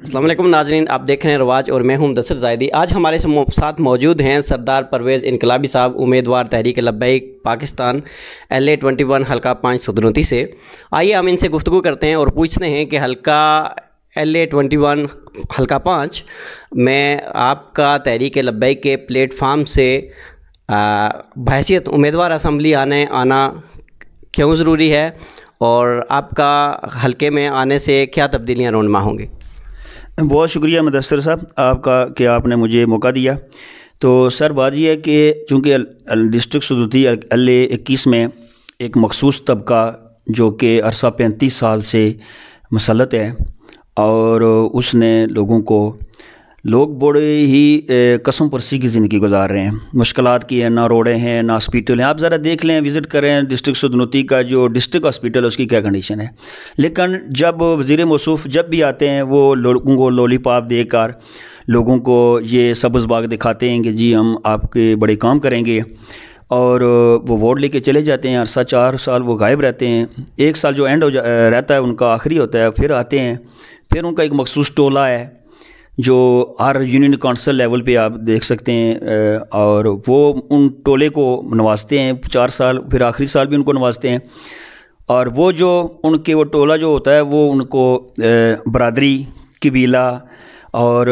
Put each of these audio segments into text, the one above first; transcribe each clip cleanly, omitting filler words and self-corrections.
السلام علیکم ناظرین، آپ دیکھ رہے ہیں رواج اور میں ہوں مدثر زاہدی۔ آج ہمارے ساتھ موجود ہیں سردار پرویز انقلابی صاحب، امیدوار تحریک لبیک پاکستان LA21 حلقہ 5 صدرونتی سے۔ آئیے ہم ان سے گفتگو کرتے ہیں اور پوچھتے ہیں کہ حلقہ LA21 حلقہ 5 میں آپ کا تحریک لبیک کے پلیٹ فارم سے بحیثیت امیدوار اسمبلی آنا کیوں ضروری ہے، اور آپ کا حلقے میں آنے سے کیا تبدیلیاں رونما ہوں گی؟ بہت شکریہ مدثر صاحب آپ کا کہ آپ نے مجھے موقع دیا۔ تو سر بات یہ ہے کہ چونکہ ڈسٹرکٹ صدرونتی LA21 میں ایک مخصوص طبقہ جو کہ عرصہ 35 سال سے مسلط ہے، اور اس نے لوگ بڑے ہی قسم پرسی کی زندگی گزار رہے ہیں، مشکلات کی ہیں، نہ روڈیں ہیں نہ ہاسپیٹل ہیں۔ آپ ذرا دیکھ لیں، وزٹ کریں ڈسٹرکٹ صدرونتی کا جو ڈسٹرکٹ ہاسپیٹل ہے اس کی کیا کنڈیشن ہے۔ لیکن جب وزیر موصوف جب بھی آتے ہیں وہ لوگوں کو لولی پاپ دے کر لوگوں کو یہ سبز باغ دکھاتے ہیں کہ جی ہم آپ کے بڑے کام کریں گے، اور وہ ووٹ لے کے چلے جاتے ہیں۔ عرصہ 4 سال وہ غائب رہتے ہیں، 1 سال جو اینڈ رہتا ہے ان کا آخری ہوتا ہے، پھر آتے ہیں۔ پھر ان کا ایک مخصوص ٹولہ ہے جو ہر یونین کونسل لیول پہ آپ دیکھ سکتے ہیں، اور وہ ان ٹولے کو نوازتے ہیں 4 سال، پھر آخری سال بھی ان کو نوازتے ہیں۔ اور وہ جو ان کے وہ ٹولہ جو ہوتا ہے وہ ان کو برادری، قبیلہ اور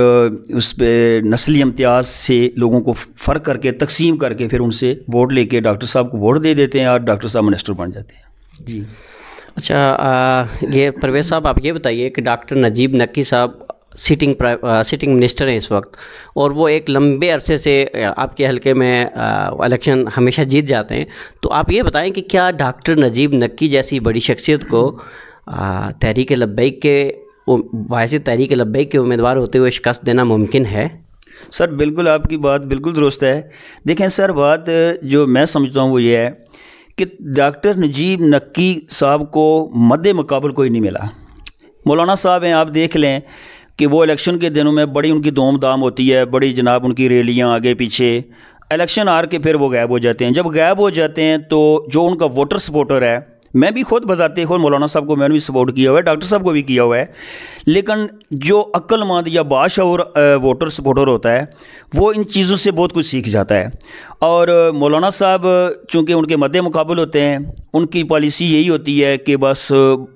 اس پہ نسلی امتیاز سے لوگوں کو فرق کر کے تقسیم کر کے پھر ان سے ووٹ لے کے ڈاکٹر صاحب کو ووٹ دے دیتے ہیں، اور ڈاکٹر صاحب منسٹر بن جاتے ہیں۔ جی اچھا، یہ پرویز صاحب آپ یہ بتائیے کہ ڈاکٹر نجیب نکی صاحب سٹنگ منسٹر ہیں اس وقت، اور وہ ایک لمبے عرصے سے آپ کے حلقے میں الیکشن ہمیشہ جیت جاتے ہیں، تو آپ یہ بتائیں کہ کیا ڈاکٹر نجیب نکی جیسی بڑی شخصیت کو تحریک لبیک کے واحد تحریک لبیک کے امیدوار ہوتے ہوئے شکست دینا ممکن ہے؟ سر بالکل آپ کی بات بالکل درست ہے۔ دیکھیں سر، بات جو میں سمجھتا ہوں وہ یہ ہے کہ ڈاکٹر نجیب نکی صاحب کو مد مقابل کوئی نہیں ملا۔ مولانا صاحب ہیں، آپ دیکھ لیں کہ وہ الیکشن کے دنوں میں بڑی ان کی دوم دام ہوتی ہے، بڑی جناب ان کی ریلیاں آگے پیچھے، الیکشن ہار کے پھر وہ غائب ہو جاتے ہیں۔ جب غائب ہو جاتے ہیں تو جو ان کا ووٹر سپورٹر ہے، میں بھی خود بذات خود مولانا صاحب کو میں نے بھی سپورٹ کیا ہوا ہے، ڈاکٹر صاحب کو بھی کیا ہوا ہے، لیکن جو عقل مند یا باشعور ووٹر سپورٹر ہوتا ہے وہ ان چیزوں سے بہت کچھ سیکھ جاتا ہے۔ اور مولانا صاحب چونکہ ان کے مد مقابل ہوتے ہیں، ان کی پالیسی یہی ہوتی ہے کہ بس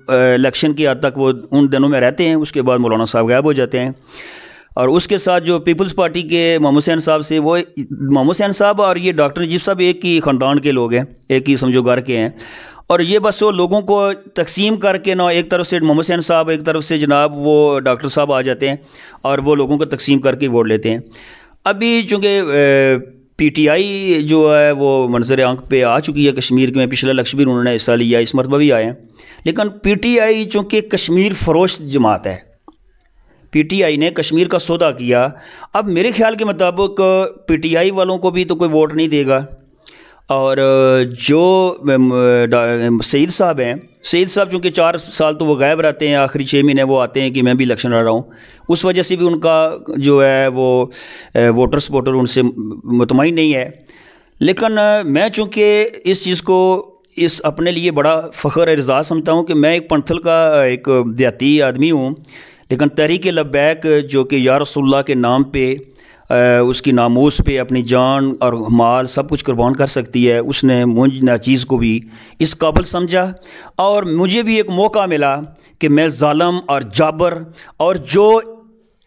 الیکشن کی حد تک وہ ان دنوں میں رہتے ہیں، اس کے بعد مولانا صاحب غائب ہو جاتے ہیں۔ اور اس کے ساتھ جو پیپلز پارٹی کے محمد حسین صاحب سے، وہ محمد حسین صاحب اور یہ ڈاکٹر نجیب صاحب ایک ہی خاندان کے لوگ ہیں، ایک ہی سمجھو گھر کے ہیں، اور یہ بس وہ لوگوں کو تقسیم کر کے نہ ایک طرف سے محمد حسین صاحب، ایک طرف سے جناب وہ ڈاکٹر صاحب آ جاتے ہیں، اور وہ لوگوں کو تقسیم کر کے ووٹ لیتے ہیں۔ ابھی چونکہ PTI جو ہے وہ منظر آنکھ پہ آ چکی ہے کشمیر میں، پچھلا الیکشن بھی انہوں نے حصہ لیا، اس مرتبہ بھی آئے ہیں، لیکن PTI چونکہ کشمیر فروش جماعت ہے، PTI نے کشمیر کا سودا کیا۔ اب میرے خیال کے مطابق PTI والوں کو بھی تو کوئی ووٹ نہیں دے گا، اور جو سعید صاحب ہیں، سعید صاحب چونکہ 4 سال تو وہ غائب رہتے ہیں، آخری 6 مہینے وہ آتے ہیں کہ میں بھی الیکشن لڑ رہا ہوں، اس وجہ سے بھی ان کا جو ہے وہ ووٹر سپورٹر ان سے مطمئن نہیں ہے۔ لیکن میں چونکہ اس چیز کو اپنے لیے بڑا فخر اعزاز سمجھتا ہوں کہ میں ایک پنتھل کا ایک دیہاتی آدمی ہوں، لیکن تحریک لبیک جو کہ یا رسول اللہ کے نام پہ اس کی ناموس پہ اپنی جان اور مال سب کچھ قربان کر سکتی ہے، اس نے مجھ ناچیز کو بھی اس قابل سمجھا، اور مجھے بھی ایک موقع ملا کہ میں ظالم اور جابر اور جو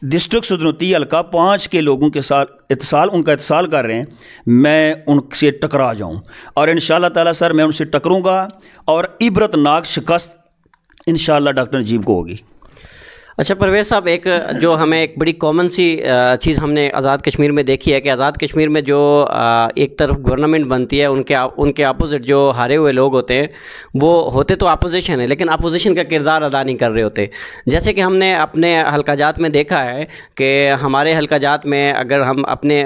ڈسٹرکٹ صدرونتی حلقہ 5 کے لوگوں کے ساتھ اتصال کر رہے ہیں، میں ان سے ٹکرا جاؤں، اور انشاءاللہ تعالیٰ سر میں ان سے ٹکروں گا، اور عبرت ناک شکست انشاءاللہ ڈاکٹر نجیب کو ہوگی۔ اچھا پرویز صاحب، ایک جو ہمیں ایک بڑی کامن سی چیز ہم نے آزاد کشمیر میں دیکھی ہے کہ آزاد کشمیر میں جو ایک طرف گورنمنٹ بنتی ہے، ان کے اپوزٹ جو ہارے ہوئے لوگ ہوتے ہیں وہ ہوتے تو اپوزیشن ہے، لیکن اپوزیشن کا کردار ادا نہیں کر رہے ہوتے۔ جیسے کہ ہم نے اپنے حلقہ جات میں دیکھا ہے کہ ہمارے حلقہ جات میں اگر ہم اپنے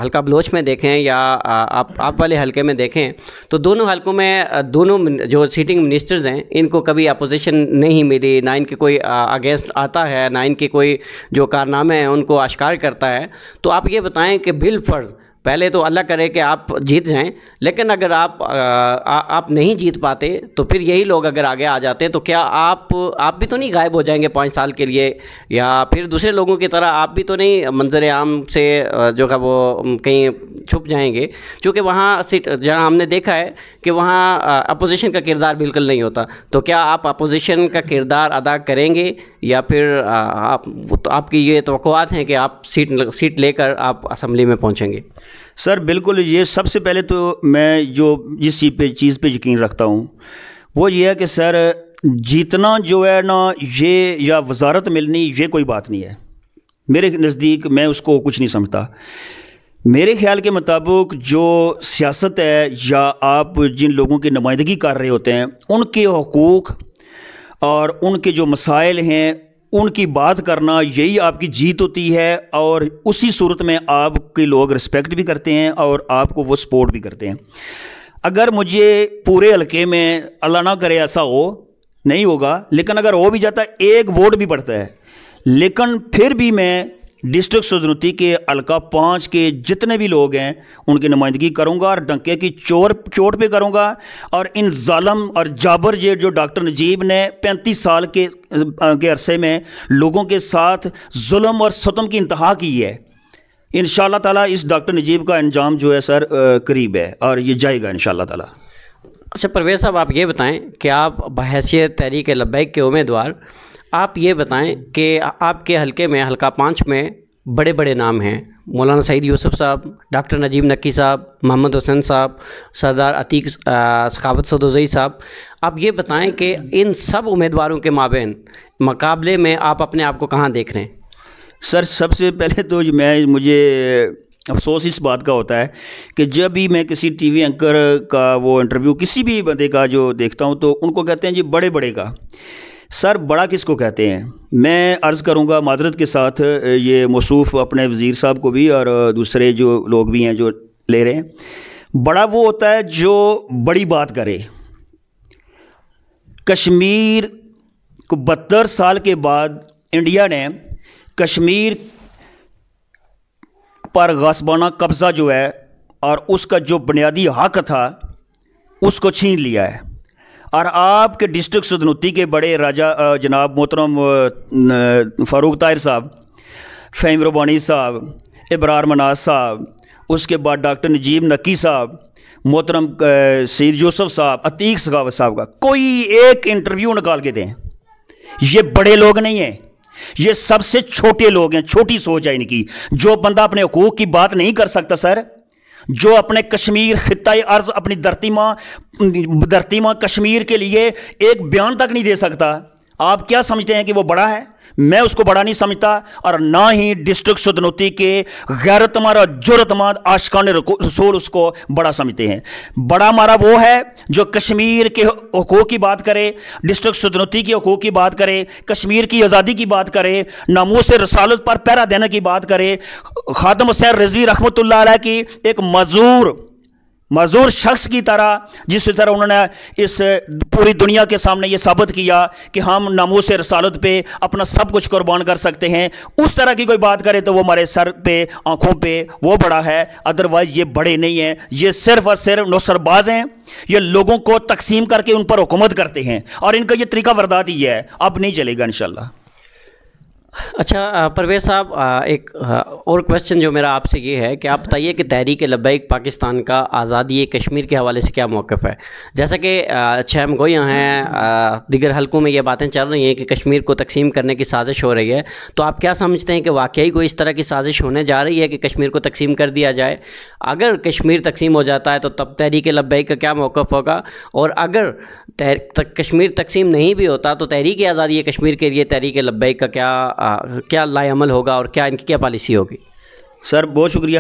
حلقہ بلوچ میں دیکھیں یا آپ والے حلقے میں دیکھیں تو دونوں حلقوں میں دونوں جو سیٹنگ منسٹرز ہیں ان کو کبھی اپوزیشن نہیں ملی، نہ ان کے کوئی اگینسٹ آتا ہے، نہ ان کے کوئی جو کارنامے ہیں ان کو اشکار کرتا ہے۔ تو آپ یہ بتائیں کہ بالفرض پہلے تو اللہ کرے کہ آپ جیت جائیں، لیکن اگر آپ نہیں جیت پاتے تو پھر یہی لوگ اگر آگے آ جاتے تو کیا آپ بھی تو نہیں غائب ہو جائیں گے 5 سال کے لیے، یا پھر دوسرے لوگوں کی طرح آپ بھی تو نہیں منظر عام سے جو ہے وہ کہیں چھپ جائیں گے؟ چونکہ وہاں جہاں ہم نے دیکھا ہے کہ وہاں اپوزیشن کا کردار بالکل نہیں ہوتا، تو کیا آپ اپوزیشن کا کردار ادا کریں گے، یا پھر آپ کی یہ توقعات ہیں کہ آپ سیٹ لے کر آپ اسمبلی میں پہنچیں گے؟ سر بالکل، یہ سب سے پہلے تو میں جس چیز پہ یقین رکھتا ہوں وہ یہ ہے کہ سر جیتنا جو ہے نا یہ یا وزارت ملنی یہ کوئی بات نہیں ہے میرے نزدیک، میں اس کو کچھ نہیں سمجھتا۔ میرے خیال کے مطابق جو سیاست ہے یا آپ جن لوگوں کی نمائندگی کر رہے ہوتے ہیں ان کے حقوق اور ان کے جو مسائل ہیں ان کی بات کرنا یہی آپ کی جیت ہوتی ہے، اور اسی صورت میں آپ کے لوگ رسپیکٹ بھی کرتے ہیں اور آپ کو وہ سپورٹ بھی کرتے ہیں۔ اگر مجھے پورے حلقے میں اللہ نہ کرے ایسا نہیں ہوگا، لیکن اگر ہو بھی جاتا ہے 1 ووٹ بھی پڑتا ہے، لیکن پھر بھی میں ڈسٹرکٹ سدنوتی کے حلقہ 5 کے جتنے بھی لوگ ہیں ان کی نمائندگی کروں گا، اور ڈنکے کی چوٹ پہ کروں گا، اور ان ظالم اور جابر یہ جو ڈاکٹر نجیب نے 35 سال کے عرصے میں لوگوں کے ساتھ ظلم اور ستم کی انتہا کی ہے، انشاءاللہ تعالیٰ اس ڈاکٹر نجیب کا انجام جو ہے سر قریب ہے اور یہ جائے گا انشاءاللہ تعالیٰ۔ اچھا پرویز صاحب، آپ یہ بتائیں کہ آپ بحیثیت تحریک لبیک کے امیدوار، آپ یہ بتائیں کہ آپ کے حلقے میں حلقہ 5 میں بڑے نام ہیں، مولانا سعید یوسف صاحب، ڈاکٹر نجیب نکی صاحب، محمد حسین صاحب، سردار عتیق سخاوت سدوزئی صاحب، آپ یہ بتائیں کہ ان سب امیدواروں کے مابین مقابلے میں آپ اپنے آپ کو کہاں دیکھ رہے ہیں؟ سر سب سے پہلے تو مجھے افسوس اس بات کا ہوتا ہے کہ جب بھی میں کسی ٹی وی اینکر کا وہ انٹرویو کسی بھی بندے کا جو دیکھتا ہوں تو ان کو کہتے ہیں جی بڑے کا۔ سر بڑا کس کو کہتے ہیں؟ میں عرض کروں گا معذرت کے ساتھ، یہ موصوف اپنے وزیر صاحب کو بھی اور دوسرے جو لوگ بھی ہیں جو لے رہے ہیں، بڑا وہ ہوتا ہے جو بڑی بات کرے۔ کشمیر کو 72 سال کے بعد انڈیا نے کشمیر پر غصبانہ قبضہ جو ہے اور اس کا جو بنیادی حق تھا اس کو چھین لیا ہے، اور آپ کے ڈسٹرکٹ سدنوتی کے بڑے راجہ جناب محترم فاروق طاہر صاحب، فہیم ربانی صاحب، ابرار مناز صاحب، اس کے بعد ڈاکٹر نجیب نکی صاحب، محترم سعید یوسف صاحب، عتیق سخاوت صاحب کا کوئی ایک انٹرویو نکال کے دیں۔ یہ بڑے لوگ نہیں ہیں، یہ سب سے چھوٹے لوگ ہیں، چھوٹی سوچ ہے ان کی۔ جو بندہ اپنے حقوق کی بات نہیں کر سکتا سر، جو اپنے کشمیر خطۂ ارض اپنی دھرتی ماں کشمیر کے لیے ایک بیان تک نہیں دے سکتا، آپ کیا سمجھتے ہیں کہ وہ بڑا ہے؟ میں اس کو بڑا نہیں سمجھتا، اور نہ ہی ڈسٹرکٹ سدنوتی کے غیرت مند اور جرأت مند عاشقان رسول اس کو بڑا سمجھتے ہیں۔ بڑا ہمارا وہ ہے جو کشمیر کے حقوق کی بات کرے، ڈسٹرکٹ سدنوتی کے حقوق کی بات کرے، کشمیر کی آزادی کی بات کرے، ناموس رسالت پر پہرا دینے کی بات کرے، خادم حسین رضوی رحمۃ اللہ علیہ کی ایک معذور شخص کی طرح، جس طرح انہوں نے اس پوری دنیا کے سامنے یہ ثابت کیا کہ ہم ناموس رسالت پہ اپنا سب کچھ قربان کر سکتے ہیں، اس طرح کی کوئی بات کرے تو وہ ہمارے سر پہ آنکھوں پہ وہ بڑا ہے۔ ادروائز یہ بڑے نہیں ہیں، یہ صرف اور صرف نوسر باز ہیں، یہ لوگوں کو تقسیم کر کے ان پر حکومت کرتے ہیں، اور ان کا یہ طریقہ وردات ہی ہے، اب نہیں چلے گا انشاءاللہ۔ اچھا پرویز صاحب، ایک اور کویسچن جو میرا آپ سے یہ ہے کہ آپ بتائیے کہ تحریک لبیک پاکستان کا آزادی کشمیر کے حوالے سے کیا موقف ہے؟ جیسا کہ چہم گویاں ہیں، دیگر حلقوں میں یہ باتیں چل رہی ہیں کہ کشمیر کو تقسیم کرنے کی سازش ہو رہی ہے، تو آپ کیا سمجھتے ہیں کہ واقعی کوئی اس طرح کی سازش ہونے جا رہی ہے کہ کشمیر کو تقسیم کر دیا جائے؟ اگر کشمیر تقسیم ہو جاتا ہے تو تب تحریک لبیک کا کیا موقف ہوگا؟ اور اگر کشمیر تقسیم نہیں بھی ہوتا تو تحریک آزادی کشمیر کے لیے تحریک لبیک کا کیا لائے عمل ہوگا اور کیا ان کی کیا پالیسی ہوگی؟ سر بہت شکریہ،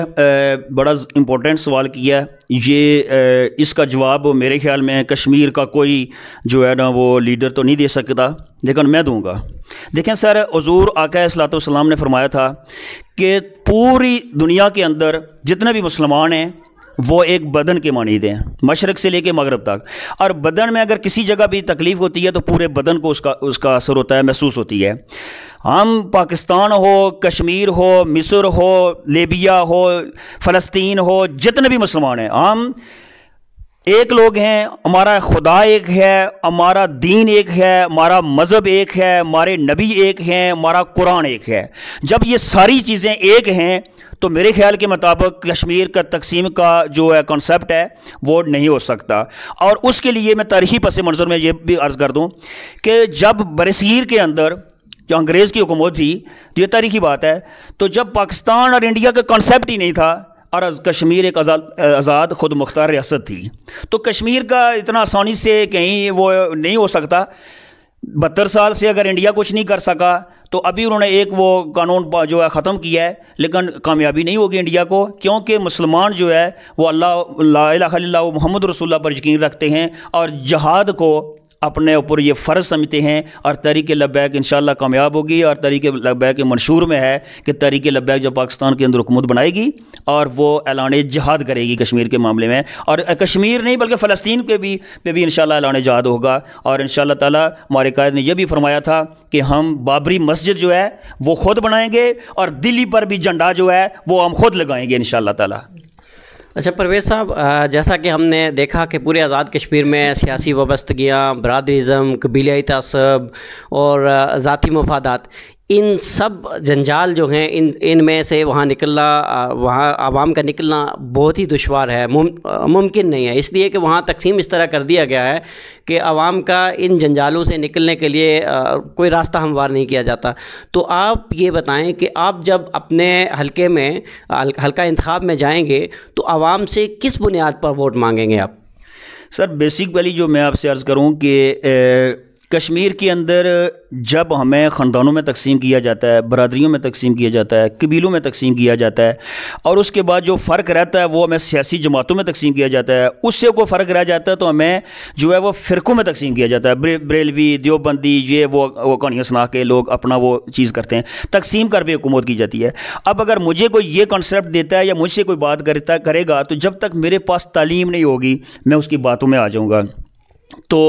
بڑا امپورٹنٹ سوال کیا ہے یہ۔ اس کا جواب میرے خیال میں کشمیر کا کوئی جو ہے نا وہ لیڈر تو نہیں دے سکتا، لیکن میں دوں گا۔ دیکھیں سر، حضور آقا صلی اللہ علیہ وسلم نے فرمایا تھا کہ پوری دنیا کے اندر جتنے بھی مسلمان ہیں وہ ایک بدن کے مانند ہیں، مشرق سے لے کے مغرب تک، اور بدن میں اگر کسی جگہ بھی تکلیف ہوتی ہے تو پورے بدن کو اس کا اثر ہوتا ہے، محسوس ہوتی ہے۔ ہم پاکستان ہو، کشمیر ہو، مصر ہو، لیبیا ہو، فلسطین ہو، جتنے بھی مسلمان ہیں، ہم ایک لوگ ہیں، ہمارا خدا ایک ہے، ہمارا دین ایک ہے، ہمارا مذہب ایک ہے، ہمارے نبی ایک ہیں، ہمارا قرآن ایک ہے۔ جب یہ ساری چیزیں ایک ہیں تو میرے خیال کے مطابق کشمیر کا تقسیم کا جو ہے کنسیپٹ ہے وہ نہیں ہو سکتا۔ اور اس کے لیے میں تاریخی پس منظر میں یہ بھی عرض کر دوں کہ جب برصغیر کے اندر جو انگریز کی حکومت تھی، یہ تاریخی بات ہے، تو جب پاکستان اور انڈیا کا کنسیپٹ ہی نہیں تھا اور کشمیر ایک آزاد خود مختار ریاست تھی، تو کشمیر کا اتنا آسانی سے کہیں وہ نہیں ہو سکتا۔ 72 سال سے اگر انڈیا کچھ نہیں کر سکا تو ابھی انہوں نے ایک وہ قانون جو ہے ختم کیا ہے، لیکن کامیابی نہیں ہوگی انڈیا کو، کیونکہ مسلمان جو ہے وہ اللہ لا الہ الا اللہ محمد رسول اللہ پر یقین رکھتے ہیں اور جہاد کو اپنے اوپر یہ فرض سمجھتے ہیں، اور تحریک لبیک انشاءاللہ کامیاب ہوگی۔ اور تحریک لبیک منشور میں ہے کہ تحریک لبیک جب پاکستان کے اندر حکومت بنائے گی اور وہ اعلان جہاد کرے گی کشمیر کے معاملے میں، اور کشمیر نہیں بلکہ فلسطین پہ بھی انشاءاللہ اعلان جہاد ہوگا۔ اور انشاءاللہ تعالی ہمارے قائد نے یہ بھی فرمایا تھا کہ ہم بابری مسجد جو ہے وہ خود بنائیں گے، اور دلی پر بھی جھنڈا جو ہے وہ ہم خود لگائیں گے انشاءاللہ تعالی۔ اچھا پرویز صاحب، جیسا کہ ہم نے دیکھا کہ پورے آزاد کشمیر میں سیاسی وابستگیاں، برادریزم، قبیلائی تعصب اور ذاتی مفادات، ان سب جنجال جو ہیں ان میں سے وہاں نکلنا، وہاں عوام کا نکلنا بہت ہی دشوار ہے، ممکن نہیں ہے، اس لیے کہ وہاں تقسیم اس طرح کر دیا گیا ہے کہ عوام کا ان جنجالوں سے نکلنے کے لیے کوئی راستہ ہموار نہیں کیا جاتا۔ تو آپ یہ بتائیں کہ آپ جب اپنے حلقے میں حلقہ انتخاب میں جائیں گے تو عوام سے کس بنیاد پر ووٹ مانگیں گے آپ؟ سر بیسک والی جو میں آپ سے عرض کروں کہ کشمیر کے اندر جب ہمیں خاندانوں میں تقسیم کیا جاتا ہے، برادریوں میں تقسیم کیا جاتا ہے، قبیلوں میں تقسیم کیا جاتا ہے، اور اس کے بعد جو فرق رہتا ہے وہ ہمیں سیاسی جماعتوں میں تقسیم کیا جاتا ہے، اس سے کوئی فرق رہ جاتا ہے تو ہمیں جو ہے وہ فرقوں میں تقسیم کیا جاتا ہے، بریلوی، دیوبندی، یہ وہ کہانیاں سنا کے لوگ اپنا وہ چیز کرتے ہیں، تقسیم کر کے حکومت کی جاتی ہے۔ اب اگر مجھے کوئی یہ کنسیپٹ دیتا ہے یا مجھ سے کوئی بات کرے گا تو جب تک میرے پاس تعلیم نہیں ہوگی میں اس کی باتوں میں آ جاؤں گا۔ تو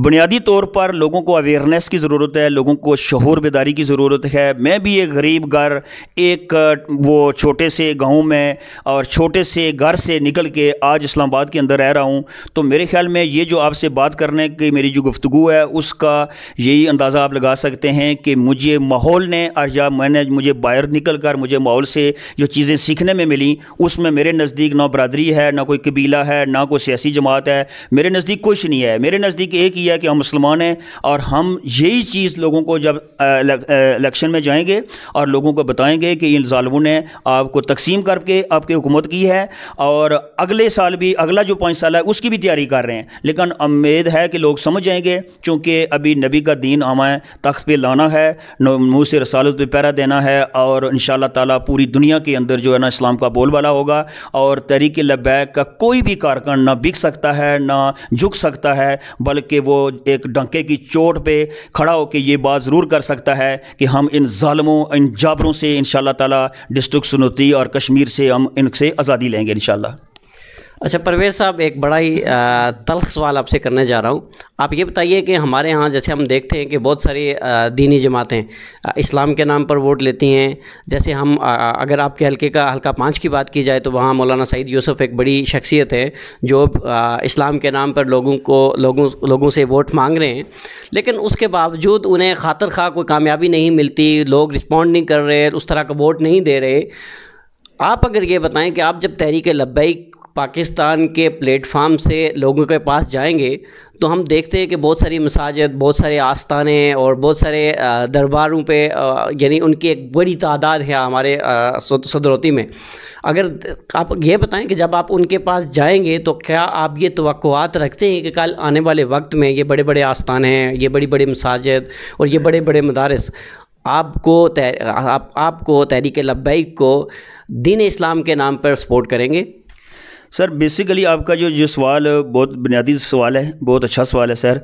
بنیادی طور پر لوگوں کو اویئرنیس کی ضرورت ہے، لوگوں کو شعور بیداری کی ضرورت ہے۔ میں بھی ایک غریب گھر، ایک وہ چھوٹے سے گاؤں میں اور چھوٹے سے گھر سے نکل کے آج اسلام آباد کے اندر رہ رہا ہوں، تو میرے خیال میں یہ جو آپ سے بات کرنے کی میری جو گفتگو ہے اس کا یہی اندازہ آپ لگا سکتے ہیں کہ مجھے ماحول نے اور یا مجھے باہر نکل کر مجھے ماحول سے جو چیزیں سیکھنے میں ملیں اس میں میرے نزدیک نہ برادری ہے، نہ کوئی قبیلہ ہے، نہ کوئی سیاسی جماعت ہے، میرے نزدیک کچھ نہیں ہے۔ میرے نزدیک ایک ہے کہ ہم مسلمان ہیں، اور ہم یہی چیز لوگوں کو جب الیکشن میں جائیں گے اور لوگوں کو بتائیں گے کہ ان ظالموں نے آپ کو تقسیم کر کے آپ کی حکومت کی ہے، اور اگلے سال بھی اگلا جو 5 سال ہے اس کی بھی تیاری کر رہے ہیں، لیکن امید ہے کہ لوگ سمجھ جائیں گے، چونکہ ابھی نبی کا دین ہمیں تخت پہ لانا ہے، منہ سے رسالت پہ پہرا دینا ہے، اور انشاءاللہ تعالیٰ پوری دنیا کے اندر جو ہے نا اسلام کا بول بالا ہوگا، اور تحریک لبیک کا کوئی بھی کارکن نہ بک سکتا ہے نہ جھک سکتا ہے، بلکہ وہ ایک ڈنکے کی چوٹ پہ کھڑا ہو کے یہ بات ضرور کر سکتا ہے کہ ہم ان ظالموں، ان جابروں سے انشاءاللہ تعالی ڈسٹرکٹ سنوتی اور کشمیر سے ہم ان سے آزادی لیں گے انشاءاللہ۔ اچھا پرویز صاحب، ایک بڑا ہی تلخ سوال آپ سے کرنے جا رہا ہوں۔ آپ یہ بتائیے کہ ہمارے ہاں جیسے ہم دیکھتے ہیں کہ بہت ساری دینی جماعتیں اسلام کے نام پر ووٹ لیتی ہیں، جیسے ہم اگر آپ کے حلقے کا حلقہ 5 کی بات کی جائے تو وہاں مولانا سعید یوسف ایک بڑی شخصیت ہے جو اسلام کے نام پر لوگوں سے ووٹ مانگ رہے ہیں، لیکن اس کے باوجود انہیں خاطر خواہ کوئی کامیابی نہیں ملتی، لوگ رسپونڈ نہیں کر رہے، اس طرح کا ووٹ نہیں دے رہے۔ آپ اگر یہ بتائیں کہ آپ جب تحریک لبیک پاکستان کے پلیٹ فارم سے لوگوں کے پاس جائیں گے تو ہم دیکھتے ہیں کہ بہت ساری مساجد، بہت سارے آستانے اور بہت سارے درباروں پہ یعنی ان کی ایک بڑی تعداد ہے ہمارے صدروتی میں۔ اگر آپ یہ بتائیں کہ جب آپ ان کے پاس جائیں گے تو کیا آپ یہ توقعات رکھتے ہیں کہ کل آنے والے وقت میں یہ بڑے بڑے آستانے ہیں، یہ بڑی بڑی مساجد اور یہ بڑے بڑے مدارس آپ کو تحریک لبیک کو دین اسلام کے نام پر سپورٹ کریں گے؟ سر بیسیکلی آپ کا جو سوال بہت بنیادی سوال ہے، بہت اچھا سوال ہے سر۔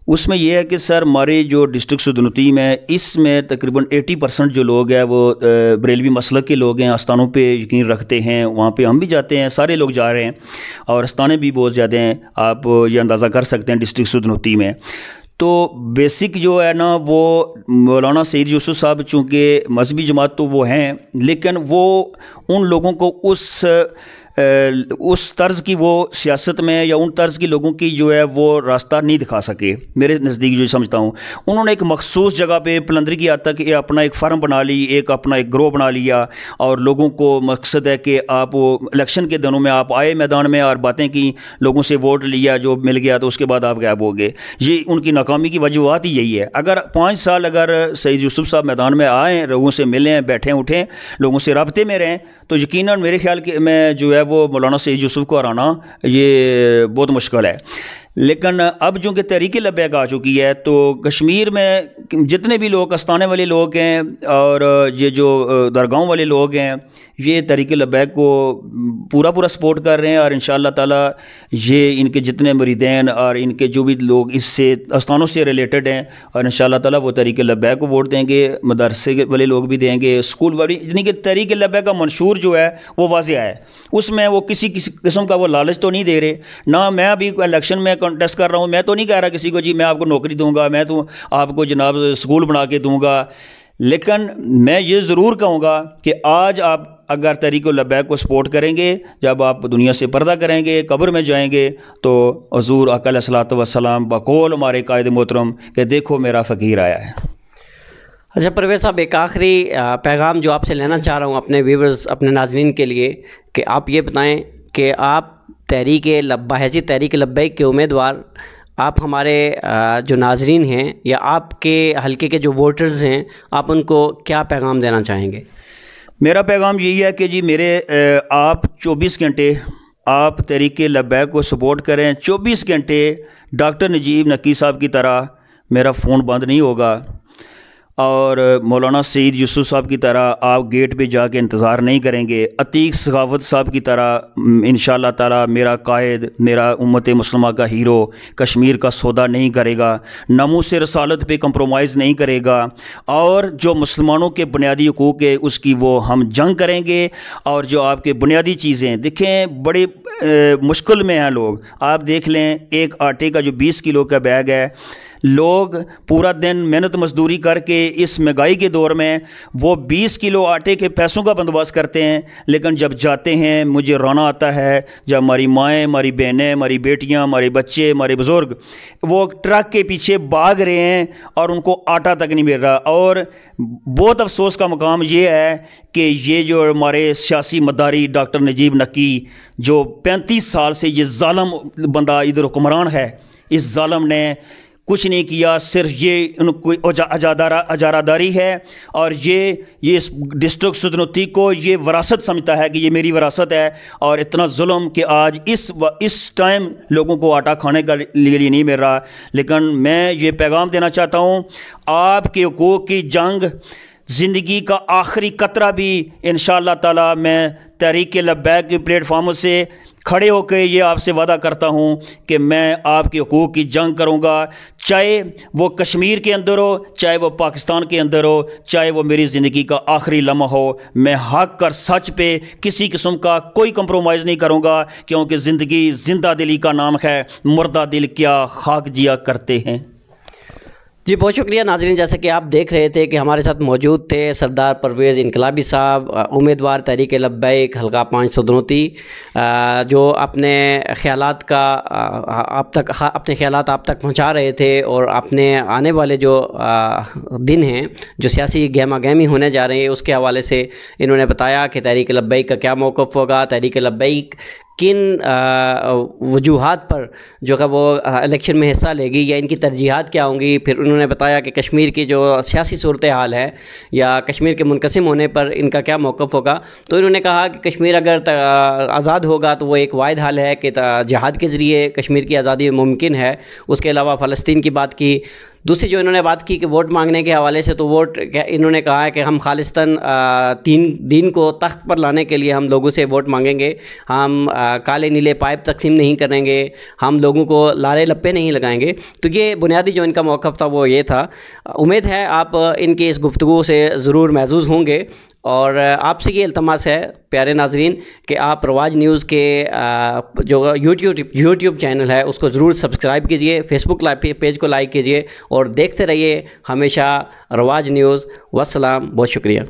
اس میں یہ ہے کہ سر ہماری جو ڈسٹرکٹ سدنتیم ہے اس میں تقریباً 80% جو لوگ ہیں وہ بریلوی مسلک کے لوگ ہیں، آستانوں پہ یقین رکھتے ہیں، وہاں پہ ہم بھی جاتے ہیں، سارے لوگ جا رہے ہیں اور آستانے بھی بہت زیادہ ہیں، آپ یہ اندازہ کر سکتے ہیں ڈسٹرکٹ سدنتیم میں۔ تو بیسک جو ہے نا وہ مولانا سعید یوسف صاحب چونکہ مذہبی جماعت تو وہ ہیں، لیکن وہ ان لوگوں کو اس طرز کی وہ سیاست میں یا ان طرز کی لوگوں کی جو ہے وہ راستہ نہیں دکھا سکے میرے نزدیک، جو سمجھتا ہوں انہوں نے ایک مخصوص جگہ پہ پلندری کی حد تک اپنا ایک فرم بنا لی، اپنا ایک گروہ بنا لیا، اور لوگوں کو مقصد ہے کہ آپ الیکشن کے دنوں میں آپ آئے میدان میں اور باتیں کی، لوگوں سے ووٹ لیا، جو مل گیا تو اس کے بعد آپ غائب ہو گئے۔ یہ ان کی ناکامی کی وجوہات ہی یہی ہے۔ اگر 5 سال اگر سعید یوسف صاحب میدان میں آئیں، لوگوں سے ملیں، بیٹھیں اٹھیں، لوگوں سے رابطے میں رہیں، تو یقیناً میرے خیال میں جو ہے وہ مولانا سعید یوسف کو ہرانا یہ بہت مشکل ہے۔ لیکن اب چونکہ تحریک لبیک آ چکی ہے تو کشمیر میں جتنے بھی لوگ آستانے والے لوگ ہیں اور یہ جو درگاہوں والے لوگ ہیں، یہ تحریک لبیک کو پورا سپورٹ کر رہے ہیں، اور انشاءاللہ تعالی یہ ان کے جتنے مریدین اور ان کے جو بھی لوگ اس سے آستانوں سے ریلیٹڈ ہیں، اور انشاءاللہ تعالی وہ تحریک لبیک کو ووٹ دیں گے، مدرسے والے لوگ بھی دیں گے، اسکول والے، یعنی کہ تحریک لبیک کا منشور جو ہے وہ واضح ہے، اس میں وہ کسی قسم کا وہ لالچ تو نہیں دے رہے۔ نہ میں ابھی الیکشن میں کنٹیسٹ کر رہا ہوں، میں تو نہیں کہہ رہا کسی کو جی میں آپ کو نوکری دوں گا، میں تو آپ کو جناب اسکول بنا کے دوں گا، لیکن میں یہ ضرور کہوں گا کہ آج آپ اگر تحریک لبیک کو سپورٹ کریں گے، جب آپ دنیا سے پردہ کریں گے، قبر میں جائیں گے، تو حضور آقا علیہ الصلوۃ والسلام بقول ہمارے قائد محترم کہ دیکھو میرا فقیر آیا ہے۔ اچھا پرویز صاحب، ایک آخری پیغام جو آپ سے لینا چاہ رہا ہوں اپنے ویورز، اپنے ناظرین کے لیے، کہ آپ یہ بتائیں کہ آپ بحیثیت تحریک لبیک کے امیدوار، آپ ہمارے جو ناظرین ہیں یا آپ کے حلقے کے جو ووٹرز ہیں، آپ ان کو کیا پیغام دینا چاہیں گے؟ میرا پیغام یہی ہے کہ جی آپ 24 گھنٹے آپ تحریک لبیک کو سپورٹ کریں، 24 گھنٹے ڈاکٹر نجیب نکی صاحب کی طرح میرا فون بند نہیں ہوگا، اور مولانا سعید یوسف صاحب کی طرح آپ گیٹ پہ جا کے انتظار نہیں کریں گے، عتیق سخاوت صاحب کی طرح انشاءاللہ تعالی میرا قائد، میرا امت مسلمہ کا ہیرو کشمیر کا سودا نہیں کرے گا، ناموس رسالت پہ کمپرومائز نہیں کرے گا، اور جو مسلمانوں کے بنیادی حقوق ہے اس کی وہ ہم جنگ کریں گے، اور جو آپ کے بنیادی چیزیں دیکھیں بڑے مشکل میں ہیں لوگ، آپ دیکھ لیں ایک آٹے کا جو 20 کلو کا بیگ ہے، لوگ پورا دن محنت مزدوری کر کے اس مہنگائی کے دور میں وہ 20 کلو آٹے کے پیسوں کا بندوبست کرتے ہیں، لیکن جب جاتے ہیں مجھے رونا آتا ہے جب ہماری مائیں، ہماری بہنیں، ہماری بیٹیاں، ہمارے بچے، ہمارے بزرگ وہ ٹرک کے پیچھے بھاگ رہے ہیں اور ان کو آٹا تک نہیں مل رہا۔ اور بہت افسوس کا مقام یہ ہے کہ یہ جو ہمارے سیاسی مداری ڈاکٹر نجیب نکی، جو 35 سال سے یہ ظالم بندہ ادھر حکمران ہے، اس ظالم نے کچھ نہیں کیا، صرف یہ ان کو اجارہ داری ہے، اور یہ ڈسٹرکٹ سدنتی کو یہ وراثت سمجھتا ہے کہ یہ میری وراثت ہے، اور اتنا ظلم کہ آج اس ٹائم لوگوں کو آٹا کھانے کا لیے نہیں مل رہا۔ لیکن میں یہ پیغام دینا چاہتا ہوں، آپ کے حقوق کی جنگ، زندگی کا آخری قطرہ بھی انشاءاللہ تعالی میں تحریک لبیک کے پلیٹ فارم سے کھڑے ہو کے یہ آپ سے وعدہ کرتا ہوں کہ میں آپ کے حقوق کی جنگ کروں گا، چاہے وہ کشمیر کے اندر ہو، چاہے وہ پاکستان کے اندر ہو، چاہے وہ میری زندگی کا آخری لمحہ ہو، میں حق اور سچ پہ کسی قسم کا کوئی کمپرومائز نہیں کروں گا، کیونکہ زندگی زندہ دلی کا نام ہے، مردہ دل کیا خاک جیا کرتے ہیں۔ جی بہت شکریہ ناظرین، جیسا کہ آپ دیکھ رہے تھے کہ ہمارے ساتھ موجود تھے سردار پرویز انقلابی صاحب، امیدوار تحریک لبیک حلقہ 5 سدنوتی، جو اپنے خیالات آپ تک پہنچا رہے تھے، اور اپنے آنے والے جو دن ہیں جو سیاسی گہما گہمی ہونے جا رہے ہیں اس کے حوالے سے انہوں نے بتایا کہ تحریک لبیک کا کیا موقف ہوگا، تحریک لبیک کن وجوہات پر جو ہے وہ الیکشن میں حصہ لے گی، یا ان کی ترجیحات کیا ہوں گی۔ پھر انہوں نے بتایا کہ کشمیر کی جو سیاسی صورتحال ہے یا کشمیر کے منقسم ہونے پر ان کا کیا موقف ہوگا۔ تو انہوں نے کہا کہ کشمیر اگر آزاد ہوگا تو وہ ایک واحد حل ہے کہ جہاد کے ذریعے کشمیر کی آزادی ممکن ہے، اس کے علاوہ فلسطین کی بات کی، دوسری جو انہوں نے بات کی کہ ووٹ مانگنے کے حوالے سے، تو ووٹ انہوں نے کہا ہے کہ ہم خالصتاً دین کو تخت پر لانے کے لیے ہم لوگوں سے ووٹ مانگیں گے، ہم کالے نیلے پائپ تقسیم نہیں کریں گے، ہم لوگوں کو لارے لپے نہیں لگائیں گے۔ تو یہ بنیادی جو ان کا موقف تھا وہ یہ تھا۔ امید ہے آپ ان کی اس گفتگو سے ضرور محظوظ ہوں گے، اور آپ سے یہ التماس ہے پیارے ناظرین کہ آپ رواج نیوز کے جو یوٹیوب چینل ہے اس کو ضرور سبسکرائب کیجئے، فیس بک پیج کو لائک کیجئے، اور دیکھتے رہیے ہمیشہ رواج نیوز۔ والسلام، بہت شکریہ۔